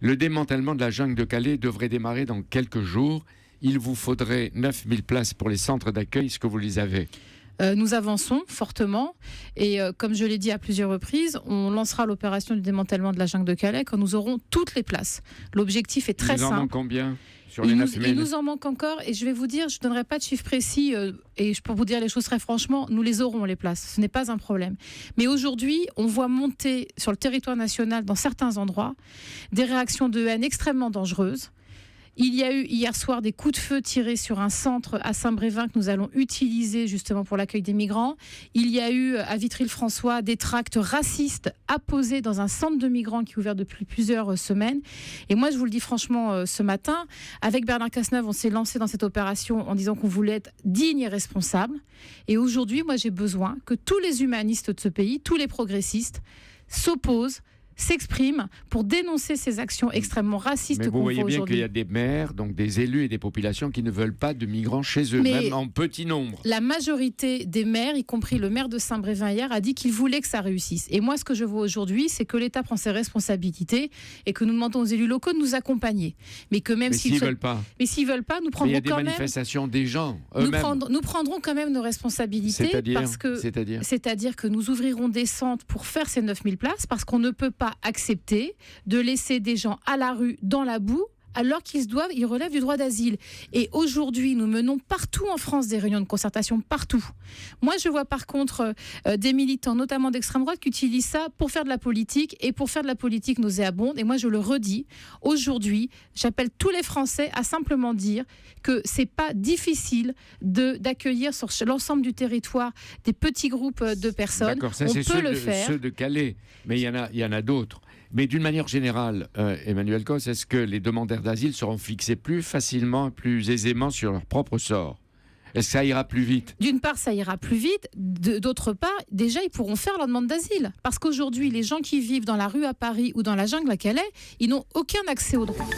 Le démantèlement de la jungle de Calais devrait démarrer dans quelques jours. Il vous faudrait 9000 places pour les centres d'accueil. Est-ce que vous les avez ? Nous avançons fortement et comme je l'ai dit à plusieurs reprises, on lancera l'opération du démantèlement de la jungle de Calais quand nous aurons toutes les places. L'objectif est très simple. Il en manque combien sur les 9000 ? Il nous en manque encore et je vais vous dire, je ne donnerai pas de chiffre précis et je peux vous dire les choses très franchement, nous les aurons les places, ce n'est pas un problème. Mais aujourd'hui, on voit monter sur le territoire national dans certains endroits des réactions de haine extrêmement dangereuses. Il y a eu hier soir des coups de feu tirés sur un centre à Saint-Brévin que nous allons utiliser justement pour l'accueil des migrants. Il y a eu à Vitry-le-François des tracts racistes apposés dans un centre de migrants qui est ouvert depuis plusieurs semaines. Et moi, je vous le dis franchement, ce matin, avec Bernard Cazeneuve, on s'est lancé dans cette opération en disant qu'on voulait être digne et responsable. Et aujourd'hui, moi, j'ai besoin que tous les humanistes de ce pays, tous les progressistes, s'opposent, s'expriment pour dénoncer ces actions extrêmement racistes qu'on voit aujourd'hui. Mais vous voyez bien qu'il y a des maires, donc des élus et des populations qui ne veulent pas de migrants chez eux, même en petit nombre. La majorité des maires, y compris le maire de Saint-Brévin hier, a dit qu'il voulait que ça réussisse. Et moi, ce que je vois aujourd'hui, c'est que l'État prend ses responsabilités et que nous demandons aux élus locaux de nous accompagner. Mais que même s'ils veulent pas. Mais s'ils veulent pas, nous prendrons quand même... Il y a des manifestations des gens eux-mêmes. Nous prendrons quand même nos responsabilités. C'est-à-dire que nous ouvrirons des centres pour faire ces 9000 places parce qu'on ne peut pas accepter de laisser des gens à la rue, dans la boue, alors ils relèvent du droit d'asile. Et aujourd'hui, nous menons partout en France des réunions de concertation, partout. Moi, je vois par contre des militants, notamment d'extrême droite, qui utilisent ça pour faire de la politique et pour faire de la politique nauséabonde. Et moi, je le redis, aujourd'hui, j'appelle tous les Français à simplement dire que c'est pas difficile d'accueillir sur l'ensemble du territoire des petits groupes de personnes. D'accord, ça c'est ceux de Calais, mais il y en a d'autres. Mais d'une manière générale, Emmanuel Cos, est-ce que les demandeurs d'asile seront fixés plus facilement, plus aisément sur leur propre sort ? Est-ce que ça ira plus vite ? D'une part, ça ira plus vite. D'autre part, déjà, ils pourront faire leur demande d'asile. Parce qu'aujourd'hui, les gens qui vivent dans la rue à Paris ou dans la jungle à Calais, ils n'ont aucun accès aux droits.